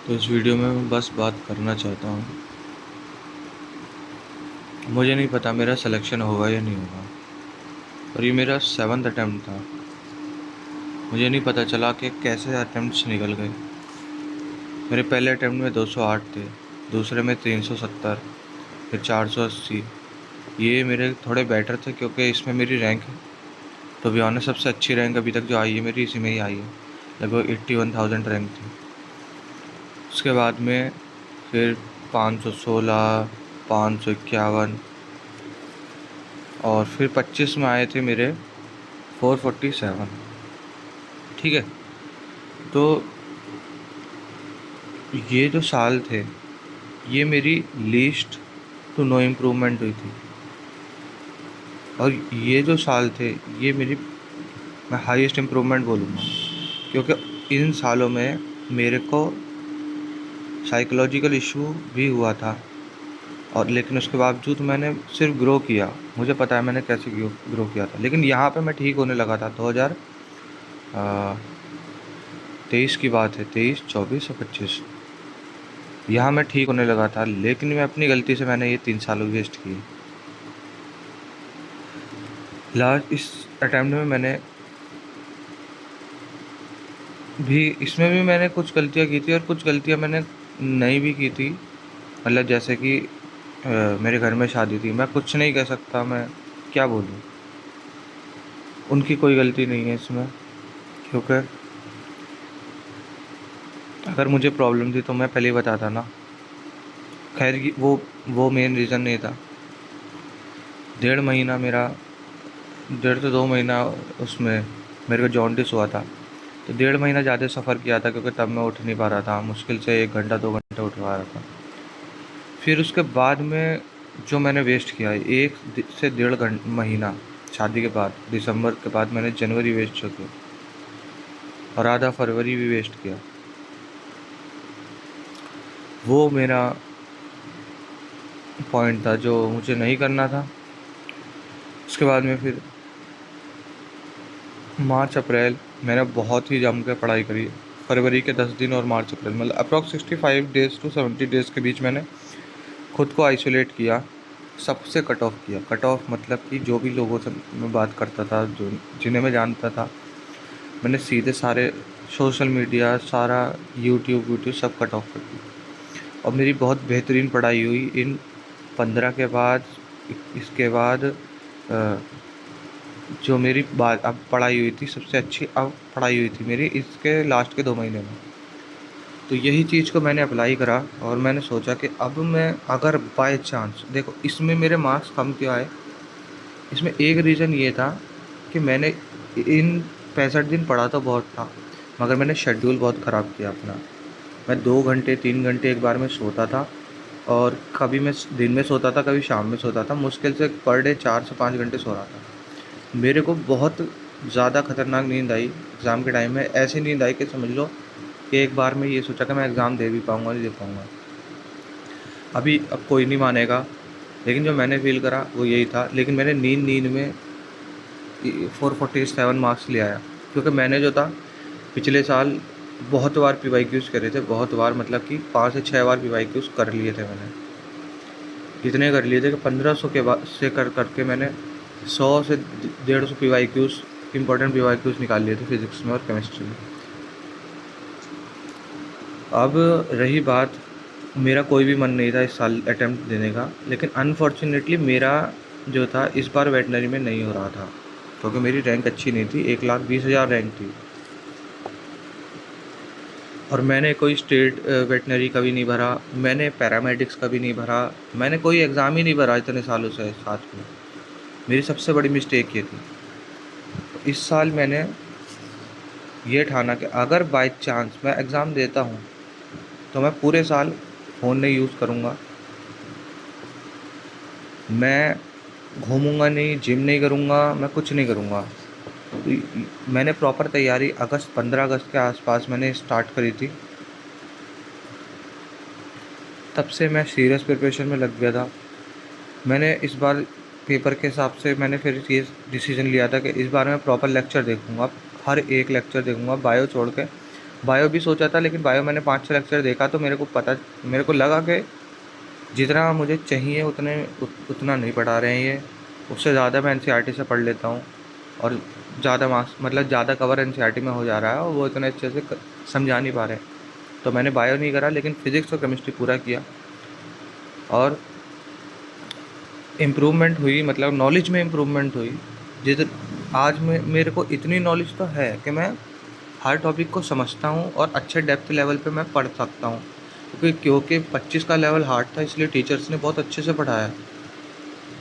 तो इस वीडियो में मैं बस बात करना चाहता हूँ। मुझे नहीं पता मेरा सिलेक्शन होगा या नहीं होगा, और ये मेरा 7th अटैम्प्ट था। मुझे नहीं पता चला कि कैसे अटैम्प्ट्स निकल गए। मेरे पहले अटैम्प्ट में 208 थे, दूसरे में 370, फिर 480। ये मेरे थोड़े बेटर थे क्योंकि इसमें मेरी रैंक, तो भी ऑनेस्ट सबसे अच्छी रैंक अभी तक जो आई है मेरी इसी में ही आई है। लगभग 81,000 रैंक थी। उसके बाद में फिर 516, 551, और फिर 25 में आए थे मेरे 447। ठीक है। तो ये जो साल थे, ये मेरी लीस्ट टू नो इम्प्रूवमेंट हुई थी, और ये जो साल थे ये मेरी, मैं हाईएस्ट इम्प्रूवमेंट बोलूँगा, क्योंकि इन सालों में मेरे को साइकोलॉजिकल इशू भी हुआ था, और लेकिन उसके बावजूद मैंने सिर्फ ग्रो किया। मुझे पता है मैंने कैसे ग्रो किया था, लेकिन यहाँ पे मैं ठीक होने लगा था। 2023 की बात है, 23, 24 और 25, यहाँ मैं ठीक होने लगा था, लेकिन मैं अपनी गलती से मैंने ये 3 साल वेस्ट किए। लास्ट इस अटैम्प्ट में मैंने भी, इसमें भी मैंने कुछ गलतियाँ की थी और कुछ गलतियाँ मैंने नहीं भी की थी। मतलब जैसे कि मेरे घर में शादी थी, मैं कुछ नहीं कह सकता, मैं क्या बोलूँ। उनकी कोई गलती नहीं है इसमें, क्योंकि अगर मुझे प्रॉब्लम थी तो मैं पहले ही बताता ना। खैर वो मेन रीज़न नहीं था। 1.5 महीना मेरा, 1.5 से 2 महीना उसमें मेरे को जॉन्डिस हुआ था। तो 1.5 महीना ज़्यादा सफ़र किया था, क्योंकि तब मैं उठ नहीं पा रहा था, मुश्किल से 1 घंटा 2 घंटे उठ पा रहा था। फिर उसके बाद में जो मैंने वेस्ट किया है 1 से 1.5 महीना, शादी के बाद दिसंबर के बाद मैंने जनवरी वेस्ट किया, और आधा फरवरी भी वेस्ट किया। वो मेरा पॉइंट था जो मुझे नहीं करना था। उसके बाद में फिर मार्च अप्रैल मैंने बहुत ही जम के पढ़ाई करी। फरवरी के 10 दिन और मार्च अप्रैल, मतलब अप्रॉक्स 65 डेज़ टू 70 डेज़ के बीच मैंने खुद को आइसोलेट किया, सबसे कट ऑफ किया। कट ऑफ मतलब कि जो भी लोगों से मैं बात करता था, जो जिन्हें मैं जानता था, मैंने सीधे सारे सोशल मीडिया, सारा यूट्यूब सब कट ऑफ कर दिया। और मेरी बहुत बेहतरीन पढ़ाई हुई इन 15 के बाद। इसके बाद जो मेरी बात अब पढ़ाई हुई थी सबसे अच्छी, अब पढ़ाई हुई थी मेरी इसके लास्ट के 2 महीने में। तो यही चीज़ को मैंने अप्लाई करा, और मैंने सोचा कि अब मैं अगर बाय चांस, देखो इसमें मेरे मार्क्स कम क्यों आए, इसमें एक रीज़न ये था कि मैंने इन 65 दिन पढ़ा तो बहुत था, मगर मैंने शेड्यूल बहुत ख़राब किया अपना। मैं 2 घंटे 3 घंटे एक बार में सोता था, और कभी मैं दिन में सोता था, कभी शाम में सोता था। मुश्किल से पर डे 4 से 5 घंटे सो रहा था। मेरे को बहुत ज़्यादा खतरनाक नींद आई एग्ज़ाम के टाइम में। ऐसी नींद आई कि समझ लो कि एक बार में ये सोचा कि मैं एग्ज़ाम दे भी पाऊँगा नहीं दे पाऊँगा। अब कोई नहीं मानेगा, लेकिन जो मैंने फ़ील करा वो यही था। लेकिन मैंने नींद में 447 मार्क्स ले आया, क्योंकि मैंने जो था पिछले साल बहुत बार PYQs करे थे, बहुत बार, मतलब कि 5 से 6 बार PYQs कर लिए थे मैंने। इतने कर लिए थे कि 1500 के बाद से करके मैंने 100 से 150 PYQs, इंपॉर्टेंट PYQs निकाल लिए थे फिज़िक्स में और केमिस्ट्री में। अब रही बात, मेरा कोई भी मन नहीं था इस साल अटेम्प्ट देने का, लेकिन अनफॉर्चुनेटली मेरा जो था इस बार वेटनरी में नहीं हो रहा था, क्योंकि मेरी रैंक अच्छी नहीं थी। 1,20,000 रैंक थी, और मैंने कोई स्टेट वेटनरी का भी नहीं भरा, मैंने पैरामेडिक्स का भी नहीं भरा, मैंने कोई एग्ज़ाम ही नहीं भरा इतने सालों से साथ में। मेरी सबसे बड़ी मिस्टेक ये थी। इस साल मैंने ये ठाना कि अगर बाय चांस मैं एग्ज़ाम देता हूँ तो मैं पूरे साल फ़ोन नहीं यूज़ करूँगा, मैं घूमूँगा नहीं, जिम नहीं करूँगा, मैं कुछ नहीं करूँगा। तो मैंने प्रॉपर तैयारी 15 अगस्त के आसपास मैंने स्टार्ट करी थी। तब से मैं सीरियस प्रिपरेशन में लग गया था। मैंने इस बार पेपर के हिसाब से मैंने फिर ये डिसीज़न लिया था कि इस बार मैं प्रॉपर लेक्चर देखूँगा, हर एक लेक्चर देखूँगा, बायो छोड़ के बायो भी सोचा था, लेकिन बायो मैंने 5-6 लेक्चर देखा तो मेरे को लगा कि जितना मुझे चाहिए उतना नहीं पढ़ा रहे हैं ये। उससे ज़्यादा मैं एनसीईआरटी से पढ़ लेता हूँ, और ज़्यादा मार्क्स मतलब ज़्यादा कवर एनसीईआरटी में हो जा रहा है, और वो इतने अच्छे से समझा नहीं पा रहे। तो मैंने बायो नहीं करा, लेकिन फिज़िक्स और केमिस्ट्री पूरा किया, और इम्प्रूवमेंट हुई, मतलब नॉलेज में इम्प्रूवमेंट हुई। जिस आज में मेरे को इतनी नॉलेज तो है कि मैं हर टॉपिक को समझता हूँ और अच्छे डेप्थ लेवल पे मैं पढ़ सकता हूँ। क्योंकि 25 का लेवल हार्ड था, इसलिए टीचर्स ने बहुत अच्छे से पढ़ाया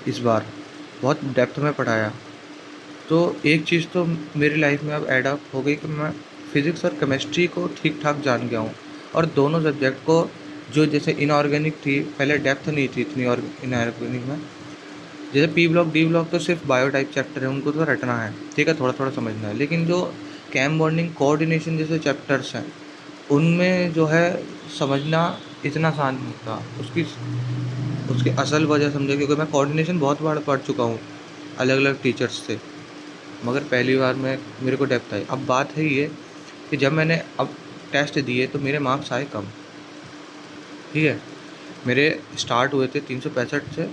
इस बार, बहुत डेप्थ में पढ़ाया। तो एक चीज़ तो मेरी लाइफ में अब ऐड अप हो गई कि मैं फ़िज़िक्स और केमिस्ट्री को ठीक ठाक जान गया हूँ, और दोनों सब्जेक्ट को, जो जैसे इनऑर्गेनिक थी पहले, डेप्थ नहीं थी इतनी, और इनऑर्गेनिक में जैसे पी ब्लॉक डी ब्लॉक तो सिर्फ बायो टाइप चैप्टर है, उनको तो रटना है, ठीक है, थोड़ा थोड़ा समझना है। लेकिन जो कैम बॉन्डिंग कोऑर्डिनेशन जैसे चैप्टर्स हैं, उनमें जो है समझना इतना आसान नहीं था। उसकी असल वजह समझे, क्योंकि मैं कोऑर्डिनेशन बहुत बार पढ़ चुका हूँ अलग अलग टीचर्स से, मगर पहली बार में मेरे को डेप्थ आई। अब बात है ये कि जब मैंने अब टेस्ट दिए तो मेरे मार्क्स आए कम, ठीक है। मेरे स्टार्ट हुए थे 365 से,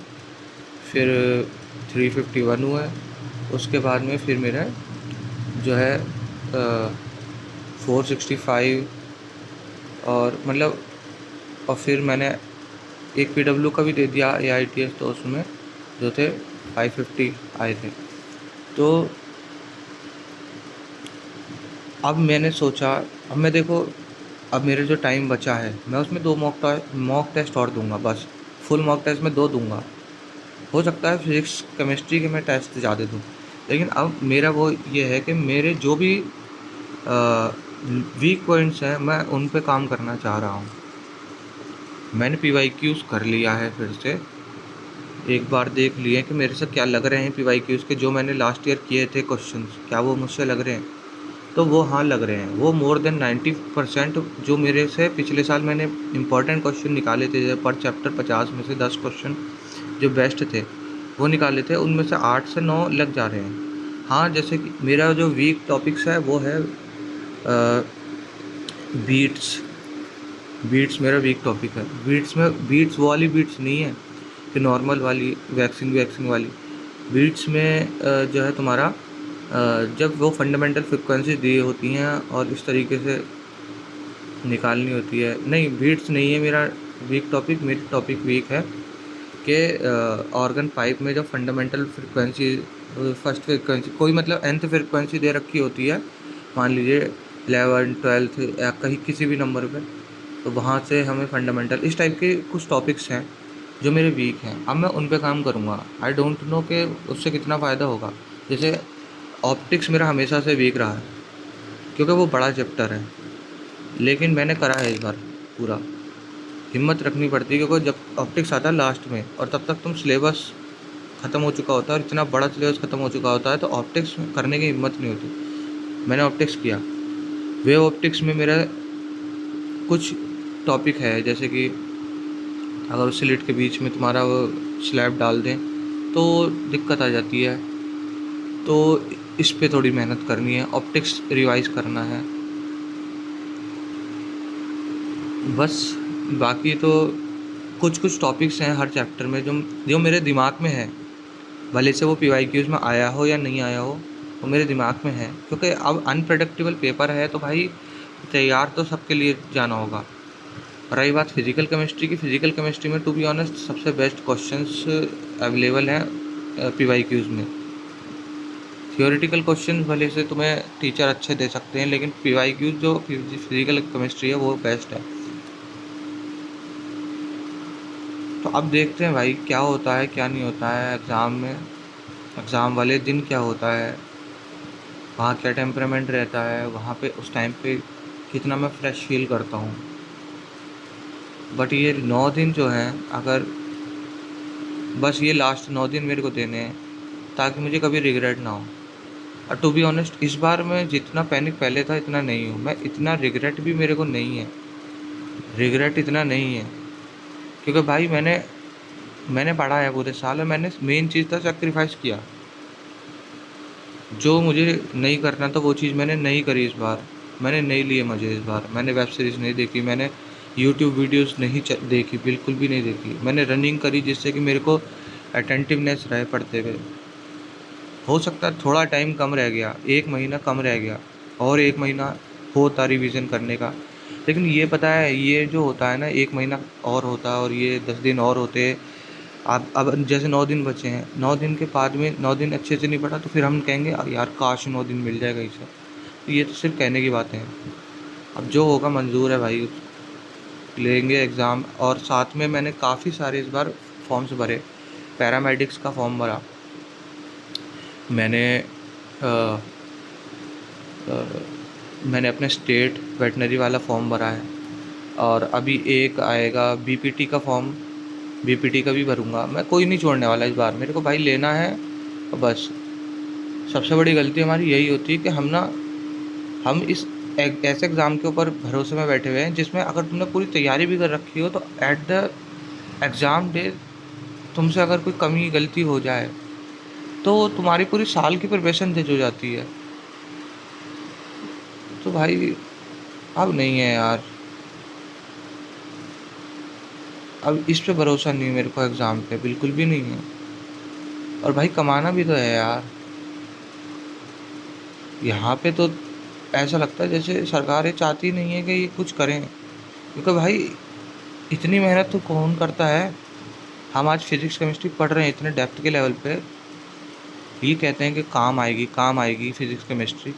फिर 351 हुआ, उसके बाद में फिर मेरा जो है 465, और मतलब, और फिर मैंने एक पीडब्ल्यू का भी दे दिया AITS, तो उसमें जो थे 550 आए थे। तो अब मैंने सोचा, अब मैं देखो, अब मेरे जो टाइम बचा है मैं उसमें 2 मॉक टेस्ट और दूंगा बस। फुल मॉक टेस्ट में 2 दूंगा। हो सकता है फिज़िक्स केमिस्ट्री के मैं टेस्ट ज़्यादा दूँ, लेकिन अब मेरा वो ये है कि मेरे जो भी वीक पॉइंट्स हैं मैं उन पे काम करना चाह रहा हूँ। मैंने PYQs कर लिया है, फिर से एक बार देख लिए कि मेरे से क्या लग रहे हैं PYQs के, जो मैंने लास्ट ईयर किए थे क्वेश्चंस, क्या वो मुझसे लग रहे हैं। तो वो हाँ लग रहे हैं, वो मोर देन 90%। जो मेरे से पिछले साल मैंने इंपॉर्टेंट क्वेश्चन निकाले थे, जैसे पर चैप्टर 50 में से 10 क्वेश्चन जो बेस्ट थे वो निकाले थे, उनमें से 8 से 9 लग जा रहे हैं। हाँ, जैसे कि मेरा जो वीक टॉपिक्स है वो है बीट्स। बीट्स मेरा वीक टॉपिक है। बीट्स में, बीट्स वो वाली बीट्स नहीं है कि नॉर्मल वाली वैक्सिंग वैक्सिंग वाली। बीट्स में जो है तुम्हारा, जब वो फंडामेंटल फ्रिक्वेंसी दी होती हैं और इस तरीके से निकालनी होती है। नहीं, बीट्स नहीं है मेरा वीक टॉपिक। मेरी टॉपिक वीक है कि ऑर्गन पाइप में जो फंडामेंटल फ्रिक्वेंसी, फर्स्ट फ्रिक्वेंसी, कोई मतलब nth फ्रिक्वेंसी दे रखी होती है, मान लीजिए 11 12 या कहीं किसी भी नंबर पे, तो वहाँ से हमें फंडामेंटल, इस टाइप के कुछ टॉपिक्स हैं जो मेरे वीक हैं। अब मैं उन पे काम करूँगा। आई डोंट नो कि उससे कितना फ़ायदा होगा। जैसे ऑप्टिक्स मेरा हमेशा से वीक रहा है, क्योंकि वो बड़ा चैप्टर है, लेकिन मैंने करा है इस बार पूरा। हिम्मत रखनी पड़ती है, क्योंकि जब ऑप्टिक्स आता है लास्ट में, और तब तक तुम सिलेबस ख़त्म हो चुका होता है, और इतना बड़ा सिलेबस ख़त्म हो चुका होता है, तो ऑप्टिक्स करने की हिम्मत नहीं होती। मैंने ऑप्टिक्स किया। वेव ऑप्टिक्स में मेरा कुछ टॉपिक है, जैसे कि अगर उस स्लिट के बीच में तुम्हारा वो स्लैब डाल दें तो दिक्कत आ जाती है। तो इस पे थोड़ी मेहनत करनी है, ऑप्टिक्स रिवाइज़ करना है बस। बाकी तो कुछ कुछ टॉपिक्स हैं हर चैप्टर में जो जो मेरे दिमाग में है, भले से वो PYQs में आया हो या नहीं आया हो, वो मेरे दिमाग में है। क्योंकि अब अनप्रेडिक्टेबल पेपर है, तो भाई तैयार तो सबके लिए जाना होगा। रही बात फिज़िकल केमिस्ट्री की, फ़िज़िकल केमिस्ट्री में टू बी ऑनेस्ट सबसे बेस्ट क्वेश्चंस अवेलेबल हैं PYQs में। थियोरेटिकल क्वेश्चन भले से तुम्हें टीचर अच्छे दे सकते हैं, लेकिन PYQs जो फिज़िकल केमिस्ट्री है वो बेस्ट है। तो अब देखते हैं भाई क्या होता है क्या नहीं होता है एग्ज़ाम में, एग्ज़ाम वाले दिन क्या होता है, वहाँ क्या टेम्परामेंट रहता है, वहाँ पे उस टाइम पे कितना मैं फ्रेश फील करता हूँ। बट ये 9 दिन जो हैं, अगर बस ये लास्ट 9 दिन मेरे को देने हैं, ताकि मुझे कभी रिग्रेट ना हो। और टू बी ऑनेस्ट इस बार मैं जितना पैनिक पहले था इतना नहीं हूँ। मैं इतना रिग्रेट भी मेरे को नहीं है, रिग्रेट इतना नहीं है, क्योंकि भाई मैंने पढ़ा है पूरे साल, और मैंने मेन चीज़ था सेक्रीफाइस किया। जो मुझे नहीं करना था वो चीज़ मैंने नहीं करी इस बार। मैंने नहीं लिए मज़े इस बार। मैंने वेब सीरीज़ नहीं देखी, मैंने यूट्यूब वीडियोस नहीं देखी, बिल्कुल भी नहीं देखी। मैंने रनिंग करी जिससे कि मेरे को अटेंटिवनेस रहे पढ़ते हुए। हो सकता है थोड़ा टाइम कम रह गया, 1 महीना कम रह गया और 1 महीना होता रिवीजन करने का। लेकिन ये पता है, ये जो होता है ना, 1 महीना और होता है और ये 10 दिन और होते। अब जैसे 9 दिन बचे हैं, 9 दिन के बाद में 9 दिन अच्छे से नहीं पढ़ा तो फिर हम कहेंगे यार काश 9 दिन मिल जाएगा इसे। तो ये तो सिर्फ कहने की बातें हैं। अब जो होगा मंजूर है भाई, लेंगे एग्ज़ाम। और साथ में मैंने काफ़ी सारे इस बार फॉर्म्स भरे। पैरामेडिक्स का फॉर्म भरा मैंने। अ, अ, मैंने अपने स्टेट वेटनरी वाला फॉर्म भरा है और अभी एक आएगा बीपीटी का फॉर्म। बीपीटी का भी भरूंगा मैं, कोई नहीं छोड़ने वाला इस बार। मेरे को भाई लेना है और बस। सबसे बड़ी गलती हमारी यही होती है कि हम इस ऐसे एग्ज़ाम के ऊपर भरोसे में बैठे हुए हैं जिसमें अगर तुमने पूरी तैयारी भी कर रखी हो तो एट द एग्ज़ाम डे तुमसे अगर कोई कमी गलती हो जाए तो तुम्हारी पूरी साल की प्रिपरेशन जज हो जाती है। तो भाई अब नहीं है यार, अब इस पे भरोसा नहीं है मेरे को, एग्ज़ाम पे बिल्कुल भी नहीं है। और भाई कमाना भी तो है यार। यहाँ पे तो ऐसा लगता है जैसे सरकार ये चाहती नहीं है कि ये कुछ करें, क्योंकि भाई इतनी मेहनत तो कौन करता है। हम आज फिजिक्स केमिस्ट्री पढ़ रहे हैं इतने डेप्थ के लेवल पे, ये कहते हैं कि काम आएगी फिजिक्स केमिस्ट्री।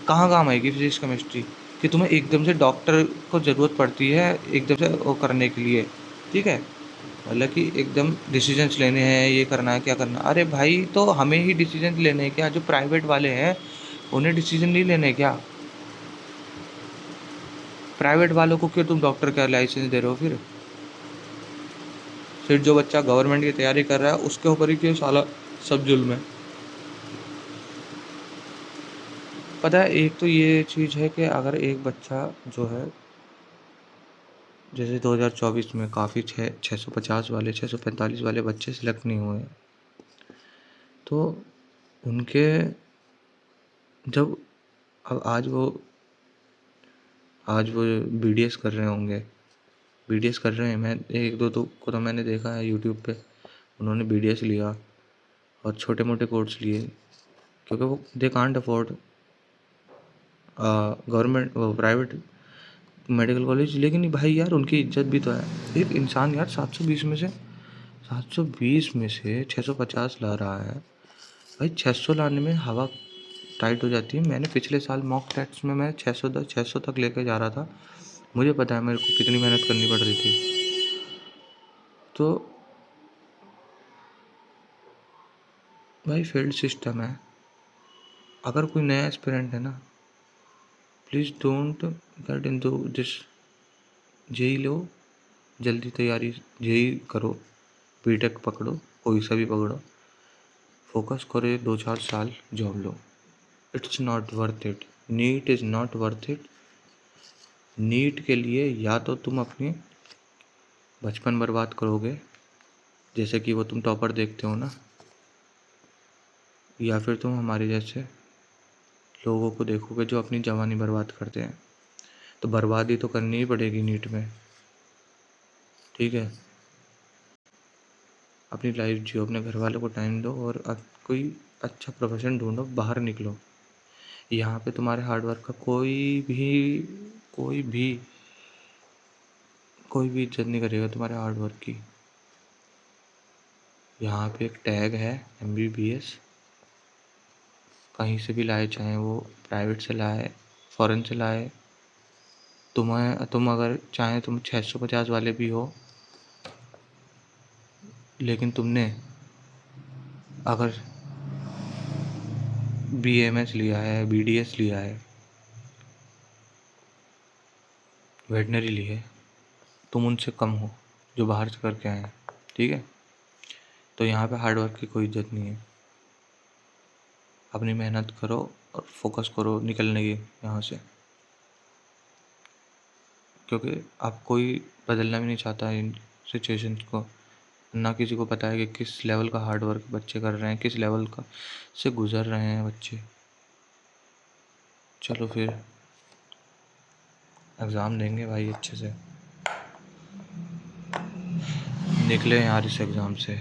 कहाँ काम आएगी फिजिक्स केमिस्ट्री? कि तुम्हें एकदम से डॉक्टर को ज़रूरत पड़ती है एकदम से वो करने के लिए, ठीक है, मतलब कि एकदम डिसीजंस लेने हैं, ये करना है क्या करना। अरे भाई तो हमें ही डिसीजन लेने हैं क्या? जो प्राइवेट वाले हैं उन्हें डिसीजन नहीं लेने क्या? प्राइवेट वालों को क्यों तुम डॉक्टर का लाइसेंस दे रहे हो? फिर जो बच्चा गवर्नमेंट की तैयारी कर रहा है उसके ऊपर ही क्यों साला सब जुल्म है? पता है, एक तो ये चीज़ है कि अगर एक बच्चा जो है, जैसे 2024 में काफ़ी 650 वाले 645 वाले बच्चे सिलेक्ट नहीं हुए, तो उनके जब अब आज वो बीडीएस कर रहे होंगे, बीडीएस कर रहे हैं। मैं एक दो तो को तो मैंने देखा है यूट्यूब पे, उन्होंने बीडीएस लिया और छोटे मोटे कोर्स लिए क्योंकि वो दे कांट अफोर्ड गवर्नमेंट वो प्राइवेट मेडिकल कॉलेज। लेकिन भाई यार उनकी इज्जत भी तो है। एक इंसान यार 720 में से 650 ला रहा है। भाई 600 लाने में हवा टाइट हो जाती है। मैंने पिछले साल मॉक टेस्ट में मैं 600 तक लेके जा रहा था। मुझे पता है मेरे को कितनी मेहनत करनी पड़ रही थी। तो भाई फील्ड सिस्टम है। अगर कोई नया एस्पिरेंट है ना, please don't get into this. JEE लो, जल्दी तैयारी जेई करो, बीटेक पकड़ो, कोई सा भी पकड़ो, फोकस करो 2-4 साल, जॉब लो। It's not worth it. NEET is not worth it. NEET के लिए या तो तुम अपनी बचपन बर्बाद करोगे, जैसे कि वो तुम टॉपर देखते हो ना, या फिर तुम हमारे जैसे लोगों को देखोगे जो अपनी जवानी बर्बाद करते हैं। तो बर्बादी तो करनी ही पड़ेगी नीट में, ठीक है। अपनी लाइफ जियो, अपने घर वालों को टाइम दो और अब कोई अच्छा प्रोफेशन ढूंढो, बाहर निकलो। यहाँ पे तुम्हारे हार्डवर्क का कोई भी कोई भी इज्जत नहीं करेगा तुम्हारे हार्डवर्क की। यहाँ पे एक टैग है MBBS, कहीं से भी लाए, चाहे वो प्राइवेट से लाए, फॉरेन से लाए, तुम अगर चाहे तुम 650 वाले भी हो, लेकिन तुमने अगर BAMS लिया है, BDS लिया है, वेटनरी ली है, तुम उनसे कम हो जो बाहर से करके आए हैं, ठीक है। तो यहाँ पे हार्डवर्क की कोई इज्जत नहीं है। अपनी मेहनत करो और फोकस करो निकलने की यहाँ से, क्योंकि अब कोई बदलना भी नहीं चाहता इन सिचुएशंस को। ना किसी को पता है कि किस लेवल का हार्डवर्क बच्चे कर रहे हैं, किस लेवल का से गुज़र रहे हैं बच्चे। चलो फिर एग्ज़ाम देंगे भाई अच्छे से, निकले यार इस एग्ज़ाम से।